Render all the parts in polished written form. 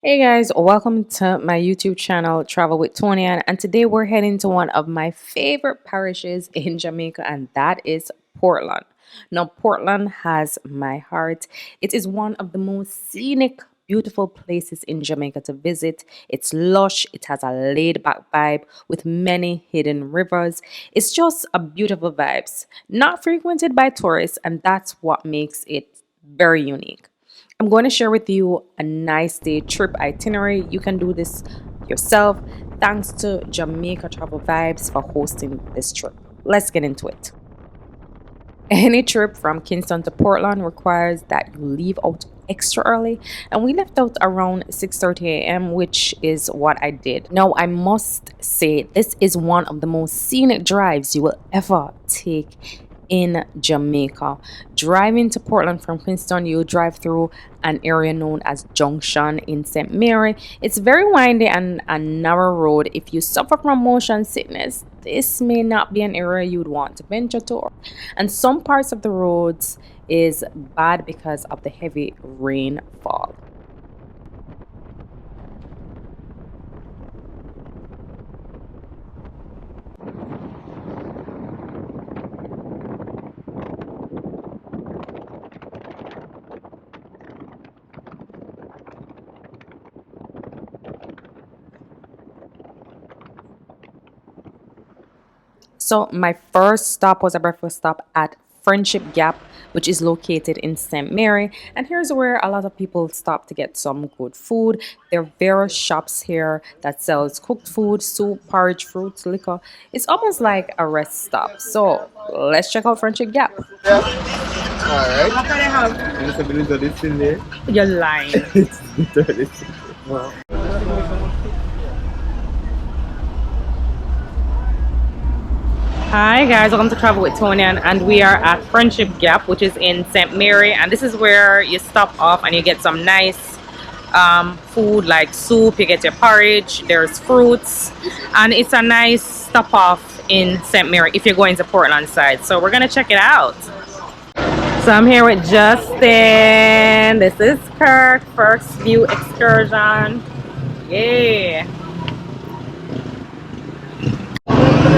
Hey guys, welcome to my YouTube channel, Travel with Toniann, and today we're heading to one of my favorite parishes in Jamaica, and that is Portland. Now, Portland has my heart. It is one of the most scenic, beautiful places in Jamaica to visit. It's lush, it has a laid back vibe with many hidden rivers. It's just a beautiful vibes, not frequented by tourists, and that's what makes it very unique. I'm going to share with you a nice day trip itinerary. You can do this yourself. Thanks to Jamaica Travel Vibes for hosting this trip. Let's get into it. Any trip from Kingston to Portland requires that you leave out extra early, and we left out around 6:30 a.m., which is what I did. Now, I must say this is one of the most scenic drives you will ever take in Jamaica. Driving to Portland from Kingston, you drive through an area known as Junction in St. Mary. It's very windy and a narrow road. If you suffer from motion sickness, this may not be an area you'd want to venture to. And some parts of the roads is bad because of the heavy rainfall. So my first stop was a breakfast stop at Friendship Gap, which is located in St. Mary. And here's where a lot of people stop to get some good food. There are various shops here that sells cooked food, soup, porridge, fruits, liquor. It's almost like a rest stop. So let's check out Friendship Gap. Alright. What can I have? There's a bit of this in there. You're lying. It's delicious. Wow. Hi guys, welcome to Travel with Toniann, and we are at Friendship Gap, which is in St. Mary, and this is where you stop off and you get some nice food like soup, you get your porridge, there's fruits, and it's a nice stop off in St. Mary if you're going to Portland side. So we're gonna check it out. So I'm here with Justin. This is Kirk, first view excursion. Yeah.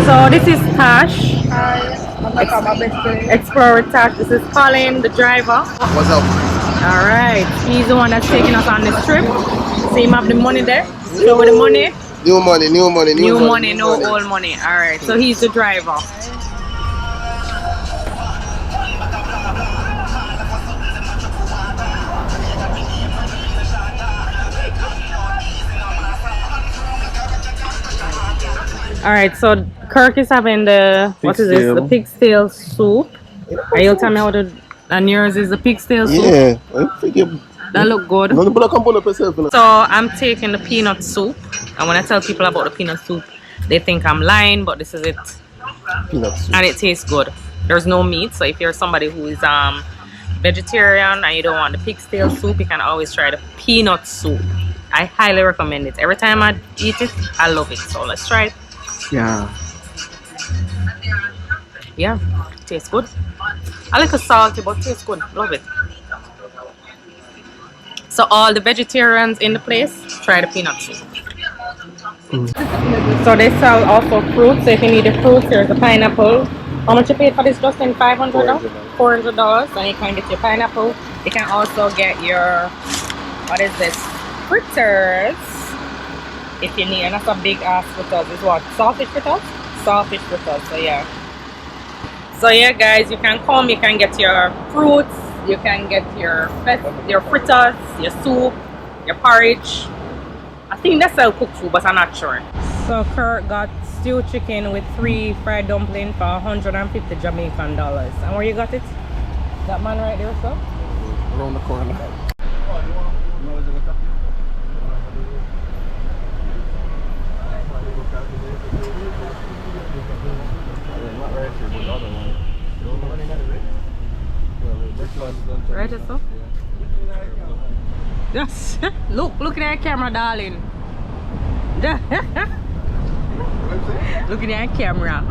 So this is Tash. Explorer Tash. This is Colin, the driver. What's up? Alright. He's the one that's taking us on this trip. See him have the money there? So with the money? New money, new money, New money, no old money. Alright. So he's the driver. Alright, so Kirk is having the what is this? The pigtail soup. Are you tell me how to? And yours is the pigtail soup. Yeah, I think that look good. So So I'm taking the peanut soup, and when I tell people about the peanut soup, they think I'm lying, but this is it. peanut soup. And it tastes good. There's no meat, so if you're somebody who is vegetarian and you don't want the pigtail soup, you can always try the peanut soup. I highly recommend it. Every time I eat it, I love it. So let's try it. Yeah. Yeah, tastes good. I like a salty, but tastes good. Love it. So all the vegetarians in the place, try the peanut soup. So they sell also fruits. So if you need the fruits, there's a pineapple. How much you paid for this, Justin? $500? $400. And you can get your pineapple. You can also get your, what is this? Fritters. If you need, and that's a big ass fritters. Is what? Saltfish fritters? Saltfish fritters. So yeah. So yeah, guys, you can come. You can get your fruits. You can get your fritters, your soup, your porridge. I think they sell cooked food, but I'm not sure. So Kurt got stewed chicken with 3 fried dumplings for 150 Jamaican dollars. And where you got it? That man right there, so? Around the corner. Right, so? Yes. Look at that camera, darling. Look at that camera.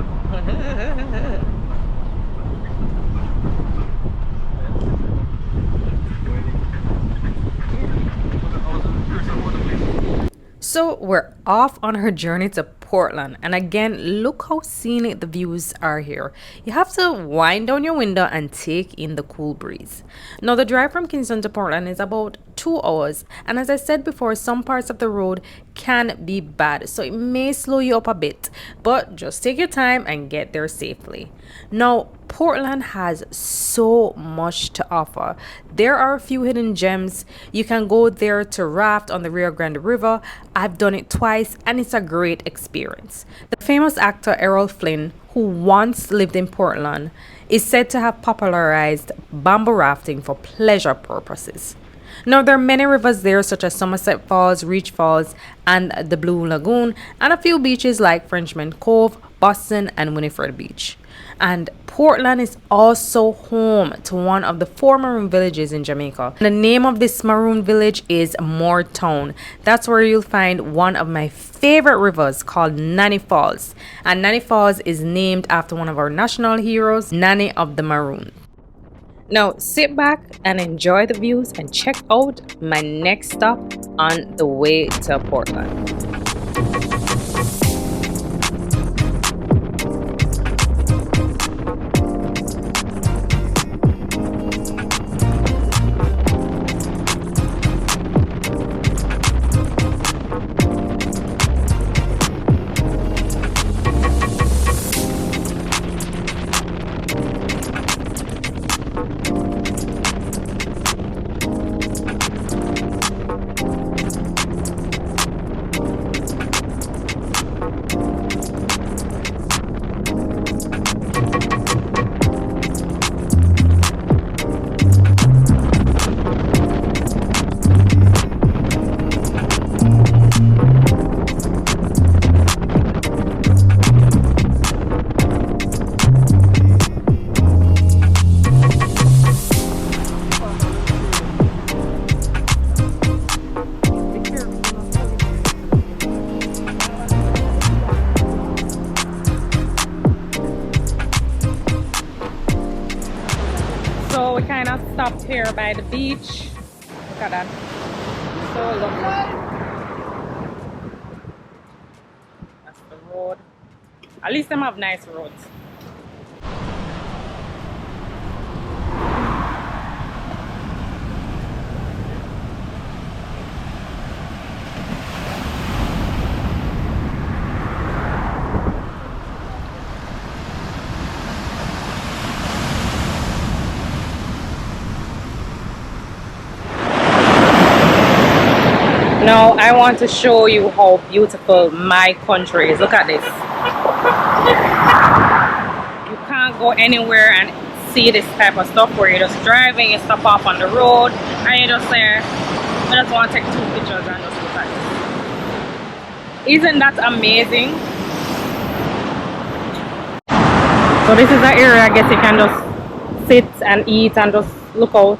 So we're off on our journey to Portland. And again, look how scenic the views are here. You have to wind down your window and take in the cool breeze. Now, the drive from Kingston to Portland is about 2 hours. And as I said before, some parts of the road can be bad. So it may slow you up a bit. But just take your time and get there safely. Now, Portland has so much to offer. There are a few hidden gems. You can go there to raft on the Rio Grande River. I've done it twice and it's a great experience. The famous actor Errol Flynn, who once lived in Portland, is said to have popularized bamboo rafting for pleasure purposes. Now, there are many rivers there, such as Somerset Falls, Reach Falls, and the Blue Lagoon, and a few beaches like Frenchman Cove, Boston, and Winifred Beach. And Portland is also home to one of the four maroon villages in Jamaica. The name of this maroon village is Moortown. That's where you'll find one of my favorite rivers called Nanny Falls. And Nanny Falls is named after one of our national heroes, Nanny of the Maroon. Now sit back and enjoy the views and check out my next stop on the way to Portland. So we kind of stopped here by the beach. Look at that. So lovely. That's the road. At least them have nice roads. Now I want to show you how beautiful my country is. Look at this. You can't go anywhere and see this type of stuff where you're just driving, you stop off on the road and you just say, I just want to take 2 pictures and just look at it. Isn't that amazing? So this is the area I guess you can just sit and eat and just look out.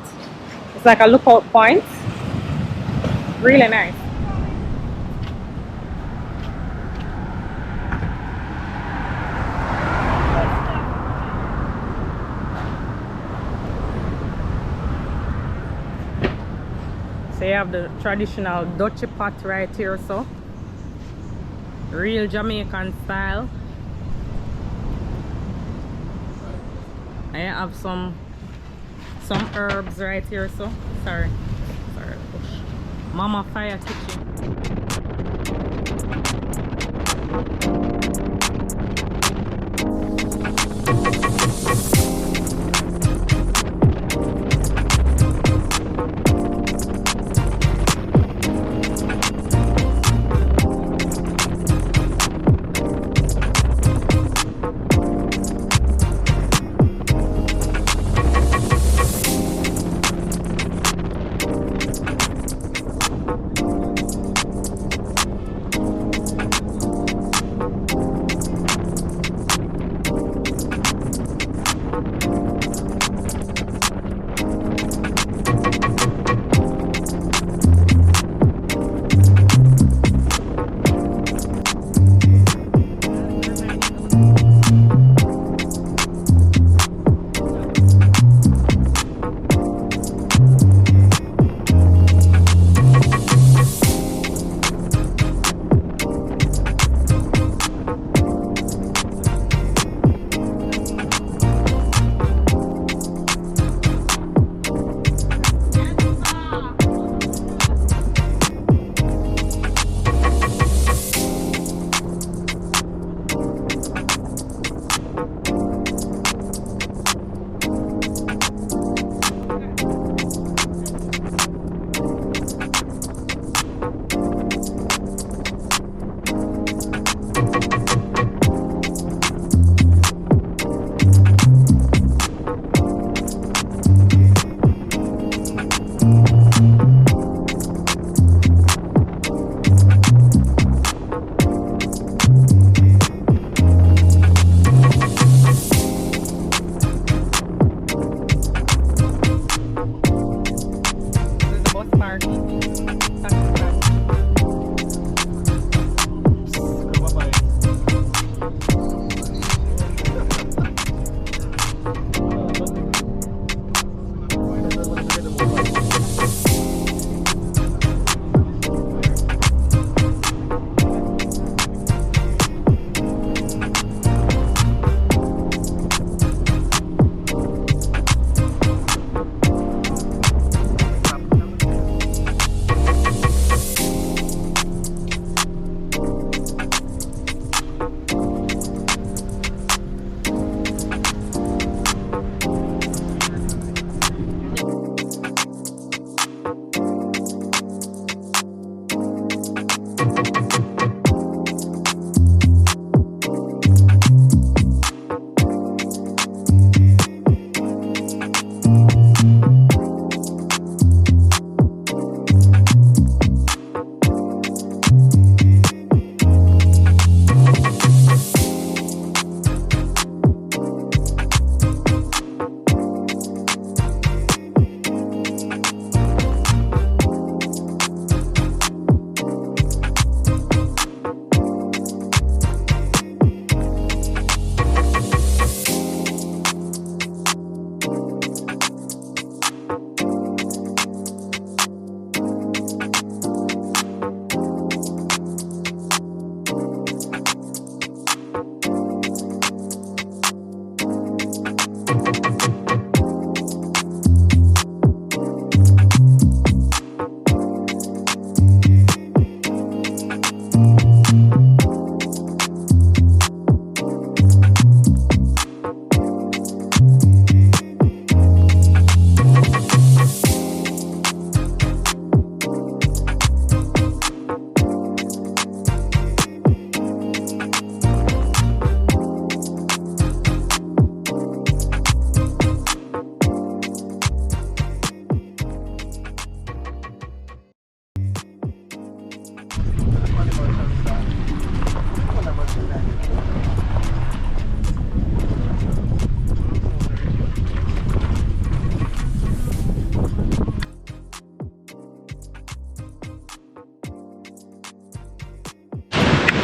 It's like a lookout point. Really nice. So you have the traditional Dutch pot right here, so real Jamaican style. I have some herbs right here, so sorry, push. Mama Fire Kitchen.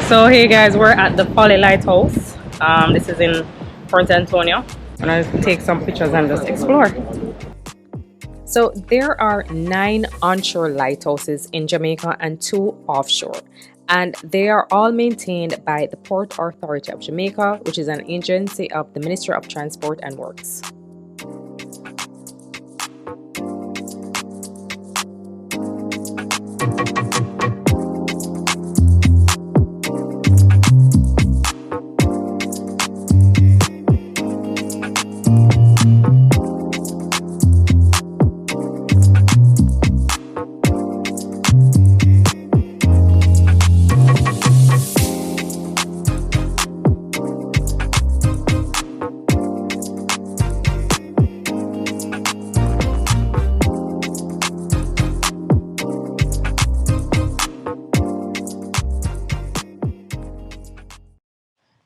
So hey guys, we're at the Folly Lighthouse. This is in Port Antonio. I'm gonna take some pictures and just explore. So there are 9 onshore lighthouses in Jamaica and 2 offshore. And they are all maintained by the Port Authority of Jamaica, which is an agency of the Ministry of Transport and Works.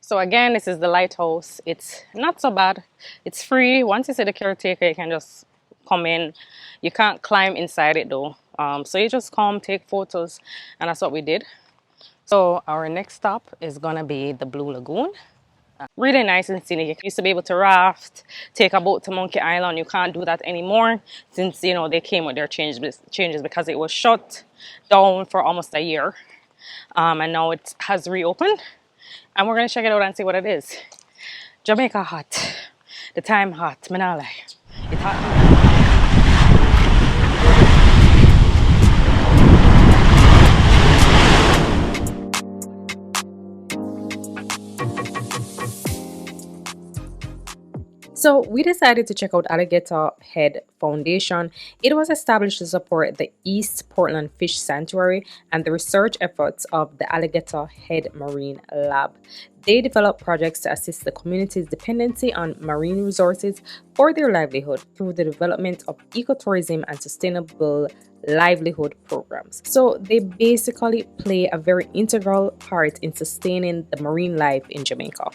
So again, this is the lighthouse. It's not so bad. It's free. Once you see the caretaker, you can just come in. You can't climb inside it though. So you just come, take photos, and that's what we did. So our next stop is gonna be the Blue Lagoon. Really nice and scenic. You used to be able to raft, take a boat to Monkey Island. You can't do that anymore since they came with their changes because it was shut down for almost a year. And now it has reopened. And we're gonna check it out and see what it is. Jamaica hot. The time hot. Me nah lie. It's hot. So we decided to check out Alligator Head Foundation. It was established to support the East Portland Fish Sanctuary and the research efforts of the Alligator Head Marine Lab. They develop projects to assist the community's dependency on marine resources for their livelihood through the development of ecotourism and sustainable livelihood programs. So they basically play a very integral part in sustaining the marine life in Jamaica.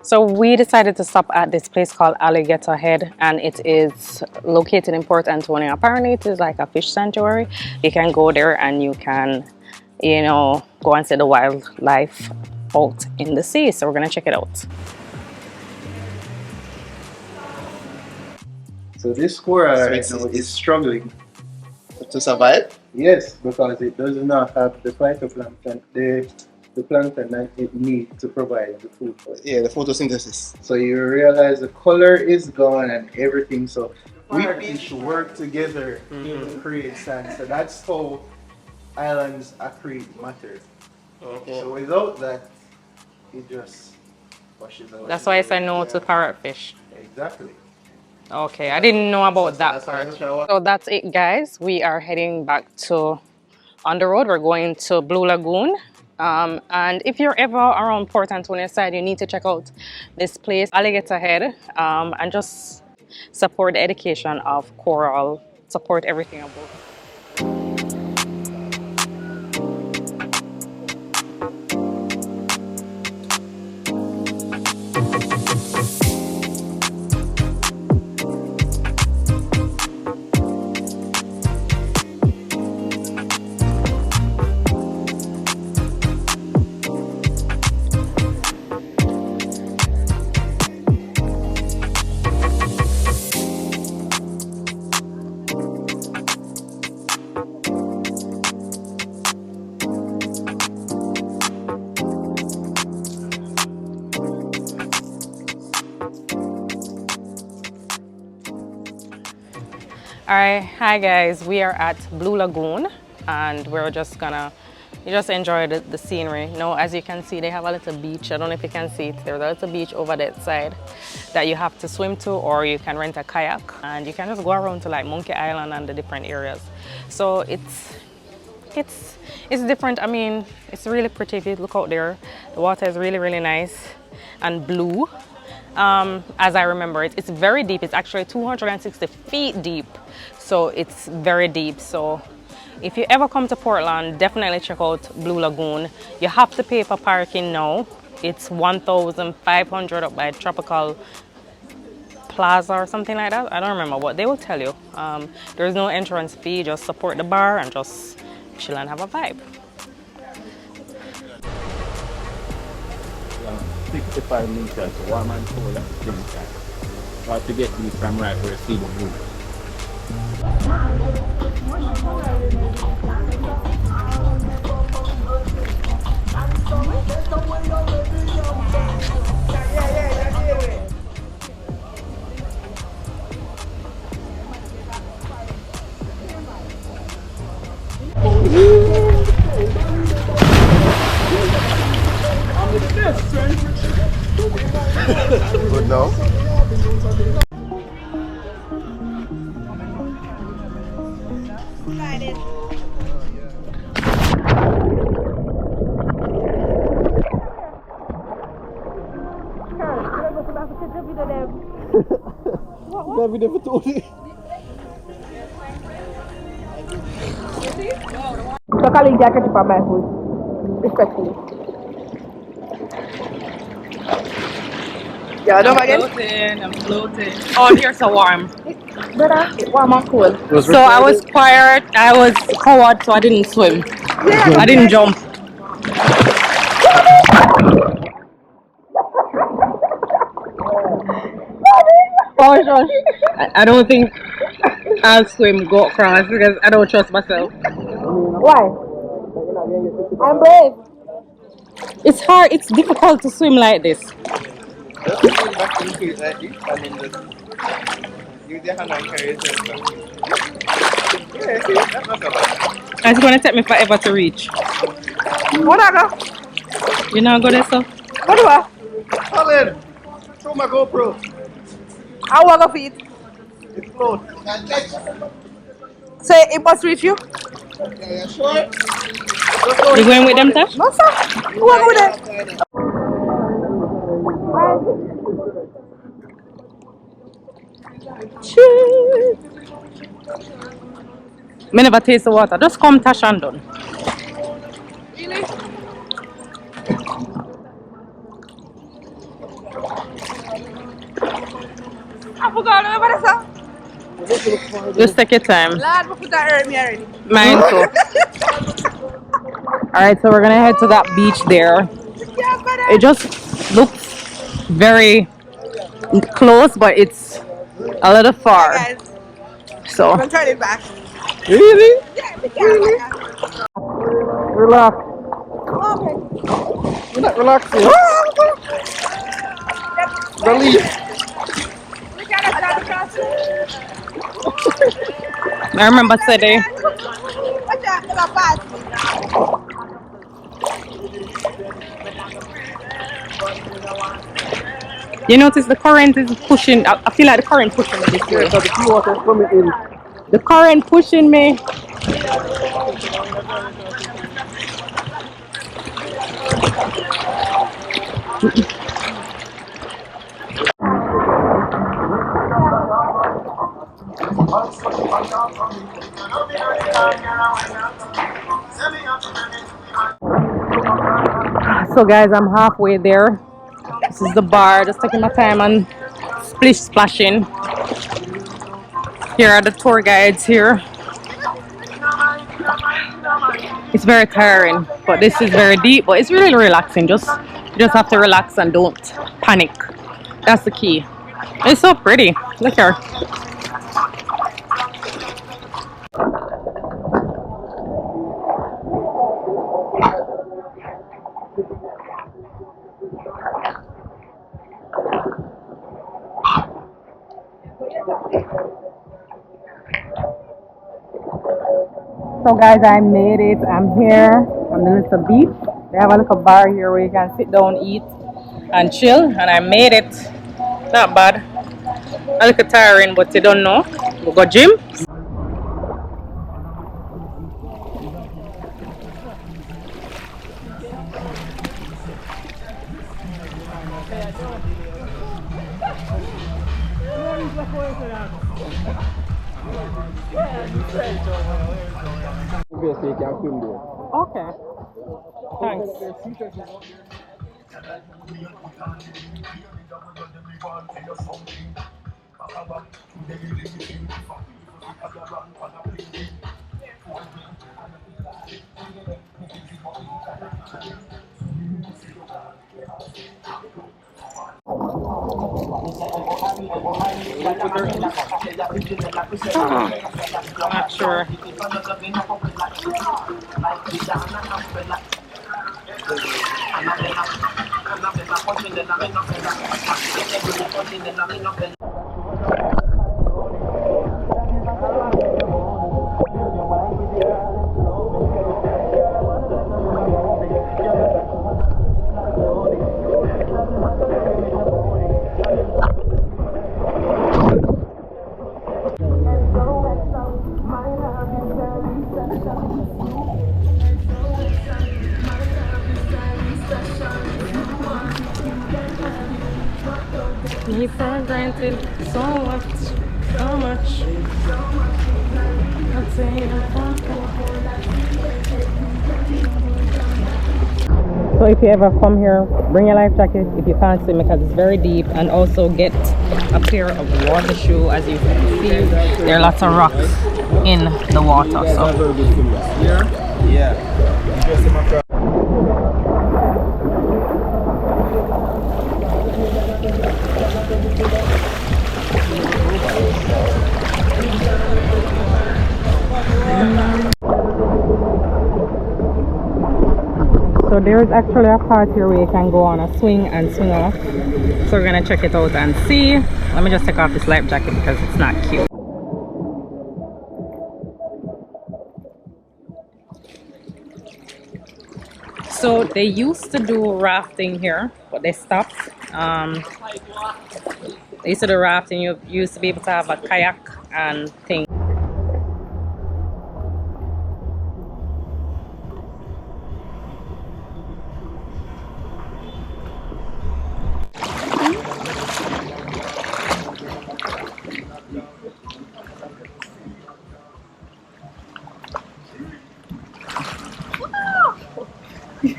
So we decided to stop at this place called Alligator Head, and it is located in Port Antonio. Apparently it is like a fish sanctuary. You can go there and you can, go and see the wildlife out in the sea. So we're gonna check it out. So this squirrel right now is struggling to survive. Yes, because it does not have the phytoplankton, the plankton that it needs to provide the food for it. Yeah, the photosynthesis. So you realize the color is gone and everything. So we fish work together to create sand. So that's how islands accrete matter. Okay. So without that, it just washes out. That's why I said no to parrotfish. Exactly. Okay, I didn't know about that part. So that's it, guys. We are heading back to on the road. We're going to Blue Lagoon. And if you're ever around Port Antonio side, you need to check out this place, Alligator Head, and just support the education of coral, support everything about it. Alright, hi guys, we are at Blue Lagoon and we're just gonna enjoy the scenery. As you can see, they have a little beach. I don't know if you can see it. There's a little beach over that side that you have to swim to, or you can rent a kayak and you can just go around to like Monkey Island and the different areas. So it's different. I mean, it's really pretty. If you look out there, the water is really, really nice and blue. As I remember it, it's very deep. It's actually 260 feet deep, so it's very deep. So if you ever come to Portland, definitely check out Blue Lagoon. You have to pay for parking now. It's 1,500 up by Tropical Plaza or something like that. I don't remember what they will tell you. There's no entrance fee. Just support the bar and just chill and have a vibe. 65 meters, warm and cold at the same time. Or to get these from right where you see the moon. Good now. That video for Tony. So colleague jacket for my food. Respectfully. Yeah, don't forget. I'm floating. Oh, here so warm. Brother, it's warm and cold. So I was quiet, I was coward, so I didn't swim. I didn't jump. Oh gosh. I don't think I'll swim go across because I don't trust myself. Why? I'm brave. It's hard, it's difficult to swim like this. Just lean back into it like this and then just use your hand and carry yourself back. Yeah, see, that's not so bad. It's gonna take me forever to reach. What I go? You know go there so? What do I? Colin, show my GoPro. I want to feet. It's float. So it must reach you? Yeah, sure. You going with them, Tash? No, sir. You want to go there? Me never taste the water. Just come Tash and done. Really? I forgot about this, sir. Just take your time. Lord, my foot hurt me already. Mine too. Alright, so we're gonna head to that beach there. Yeah, brother. It just looks very close, but it's a little far. Yeah, guys. So I'm turning it back. really? Yeah, we can. Relax. Okay. You're not relaxing. Relief. We can start crossing. I remember today. Watch out, never pass me. You notice the current is pushing. I feel like the current pushing me this way. Yeah, so the sea water is coming in. The current pushing me. So guys, I'm halfway there. This is the bar. Just taking my time and splish splashing. Here are the tour guides here. It's very tiring, but this is very deep, but it's really relaxing. You just have to relax and don't panic. That's the key. It's so pretty. Look here. So guys, I made it. I'm here on the little beach. They have a little bar here where you can sit down, eat, and chill. And I made it. Not bad. A little tiring, but you don't know. We go gym. Obviously, you can film there. Okay. Thanks. I'm not sure. Me for granted so much, so much. I'm saying so if you ever come here, bring your life jacket if you can't swim because it's very deep, and also get a pair of water shoe. As you can see, there are lots of rocks in the water. So Yeah. so there is actually a part here where you can go on a swing and swing off. So we're gonna check it out and see. Let me just take off this life jacket because it's not cute. So they used to do rafting here, but they stopped. They used to do rafting. You used to be able to have a kayak and things.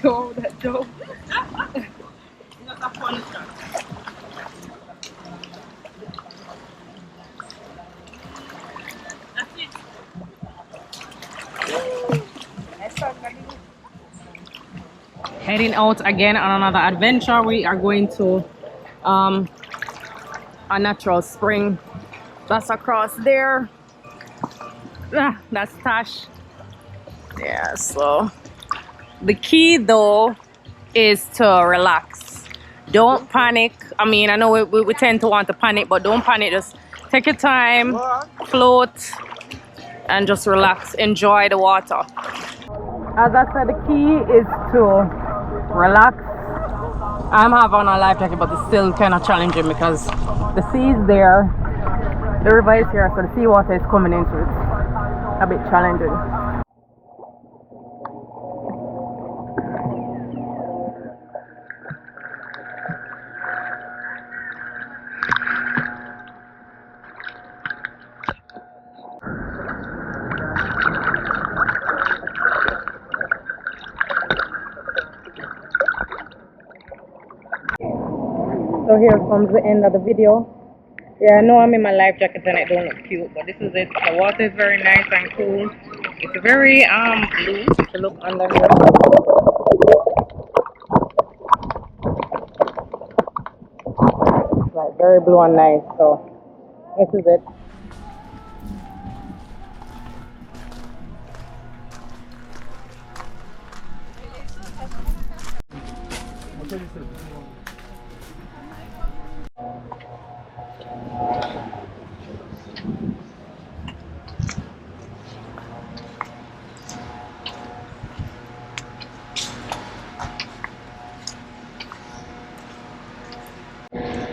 Yo, that dope. Heading out again on another adventure. We are going to a natural spring that's across there. That's Tash. Yeah, so the key though is to relax. Don't panic. I mean, I know we tend to want to panic, but don't panic. Just take your time, float, and just relax. Enjoy the water. As I said, the key is to relax. I'm having a life jacket, but it's still kind of challenging because the sea is there, the river is here, so the seawater is coming into it. A bit challenging. So here comes the end of the video. Yeah, I know I'm in my life jacket and it don't look cute, but this is it. The water is very nice and cool. It's very blue if you look under here. It's like very blue and nice. So this is it.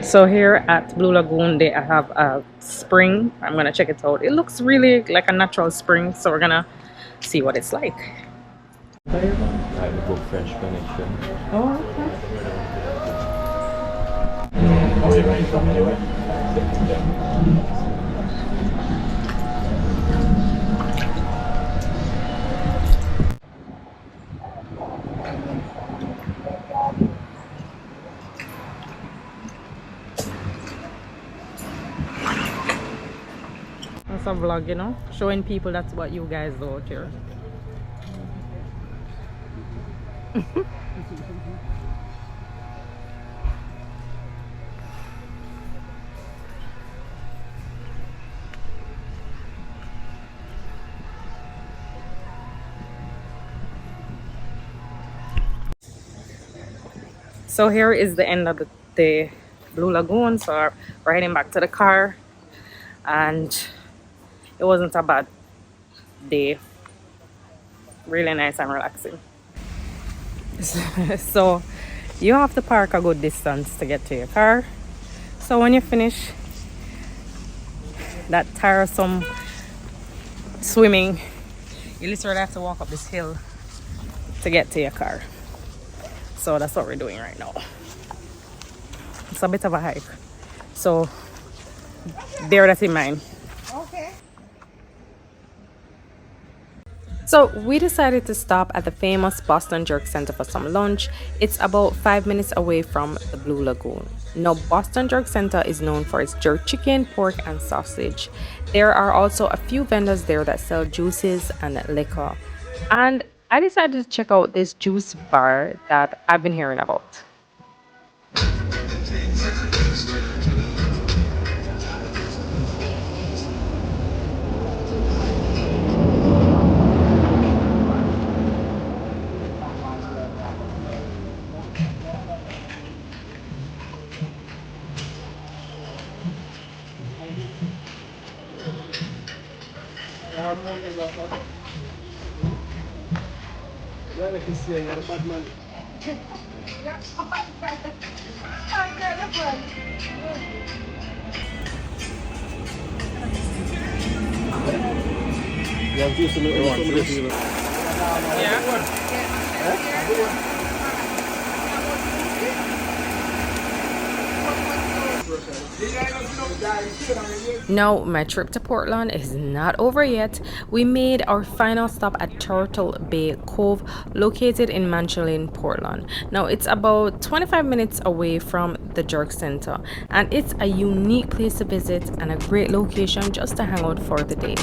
So here at Blue Lagoon, they have a spring. I'm gonna check it out. It looks really like a natural spring, so we're gonna see what it's like. I have a good French connection. Oh, that's a vlog, you know, showing people that's what you guys do out here. So here is the end of the Blue Lagoon. So we're heading back to the car, and it wasn't a bad day. Really nice and relaxing. So you have to park a good distance to get to your car. So when you finish that tiresome swimming, you literally have to walk up this hill to get to your car. So that's what we're doing right now. It's a bit of a hike, so bear that in mind. So we decided to stop at the famous Boston Jerk Center for some lunch. It's about 5 minutes away from the Blue Lagoon. Now, Boston Jerk Center is known for its jerk chicken, pork, and sausage. There are also a few vendors there that sell juices and liquor. And I decided to check out this juice bar that I've been hearing about. Now, my trip to Portland is not over yet. We made our final stop at Turtle Bay Cove, located in Manchalin, Portland. Now, it's about 25 minutes away from the Jerk Center, and it's a unique place to visit and a great location just to hang out for the day.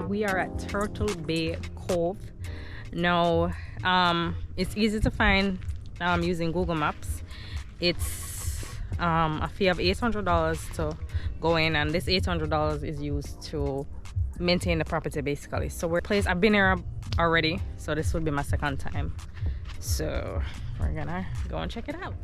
We are at Turtle Bay Cove. Now, it's easy to find using Google Maps. It's a fee of $800 to go in, and this $800 is used to maintain the property basically. So I've been here already, so this will be my second time. So we're gonna go and check it out.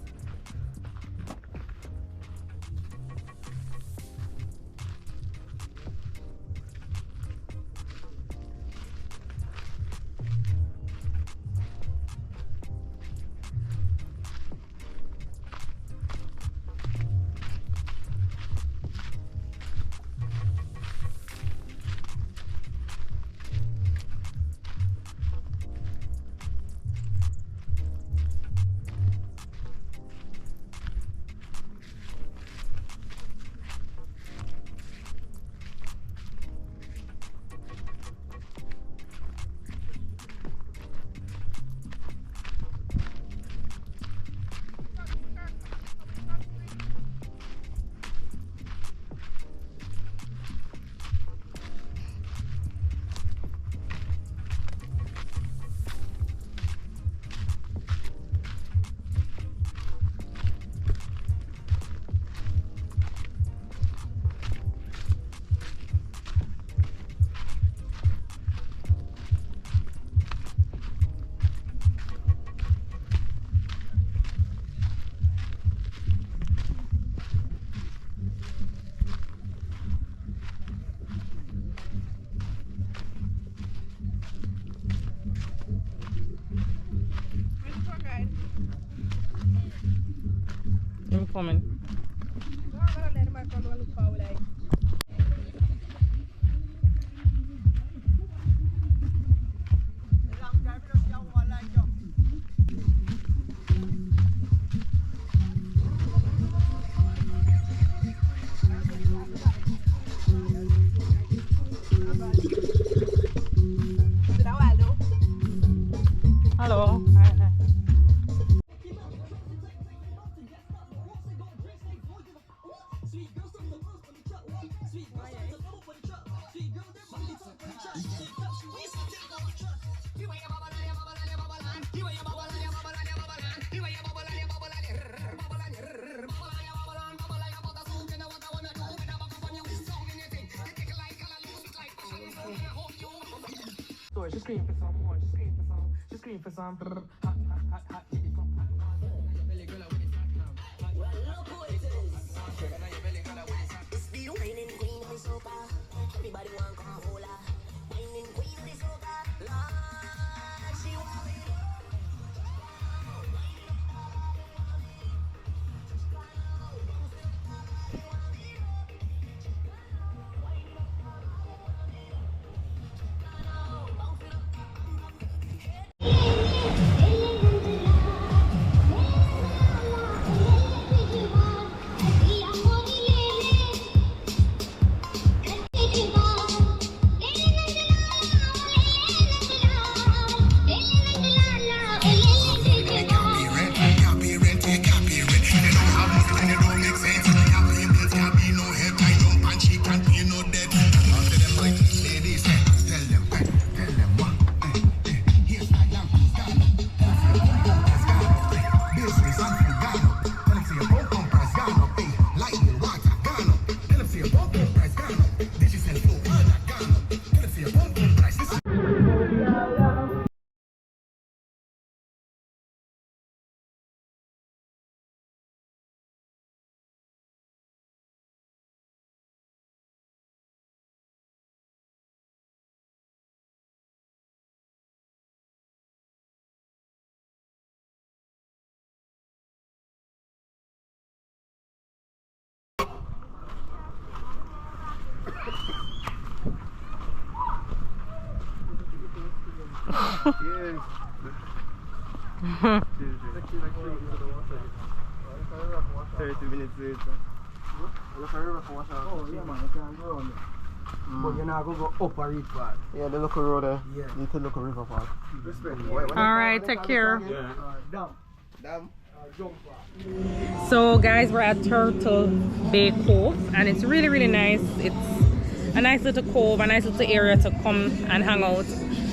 I'm coming. Hello. Hi. scream for some more, she scream for some, she scream for some. Hot, hot, hot, hot, hit it from hot. It's the whining queen of the soca. Everybody want come hold her. Whining queen of the soca. Lord, she want me. Yes. 30 minutes later. Look at river from wash out. Oh, yeah, man, you can go on there. But you're not going to go up a reef part. Yeah, the local road there. Yeah. You need to look at river part. Respect. All right, take care. Dam. Dam. Jump part. So guys, we're at Turtle Bay Cove and it's really, really nice. It's a nice little cove, a nice little area to come and hang out.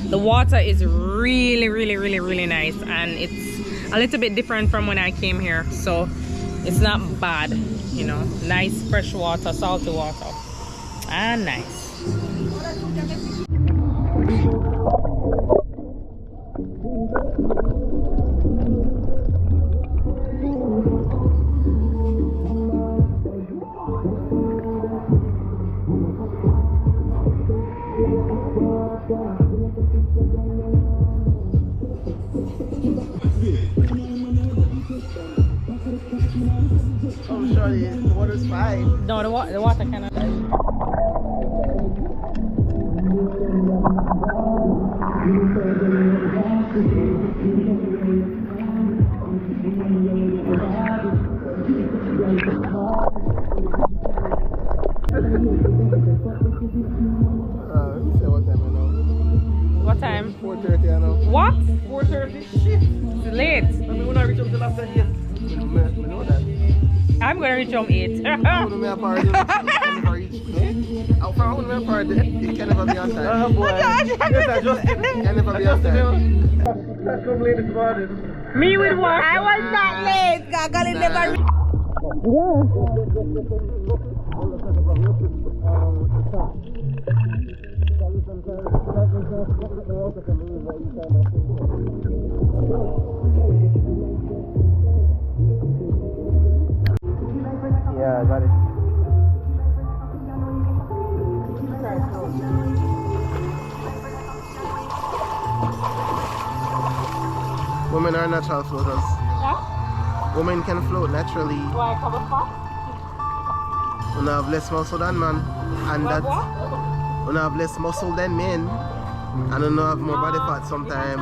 The water is really, really, really, really nice, and it's a little bit different from when I came here, so it's not bad, you know. Nice fresh water, salty water, and nice. Oh, surely the water's fine. No, the water cannot. Let me say what time I know. What time? 4:30 I know. What? 4:30? Shit. It's late. I mean, when I reach up till after 8. I know that. I'm gonna reach home 8. I want to party. Can never reach. How far I want to party? It can never be on time. Oh boy. Yes, I just can never be on time. Let's come late this morning. Me with what? I was not late. Gagali never. Yeah, I got it. Women are natural floaters. Yeah? Women can float naturally. Why cover fast? When I have less muscle than man, and that when I have less muscle than men, and when I have more body fat sometimes.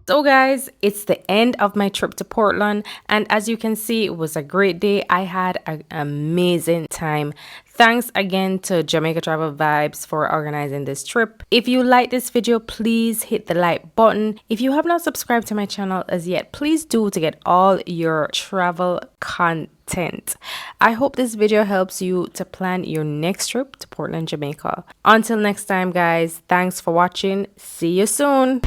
So guys, it's the end of my trip to Portland, and as you can see, it was a great day. I had an amazing time. Thanks again to Jamaica Travel Vibes for organizing this trip. If you like this video, please hit the like button. If you have not subscribed to my channel as yet, please do to get all your travel content. I hope this video helps you to plan your next trip to Portland, Jamaica. Until next time guys, thanks for watching. See you soon.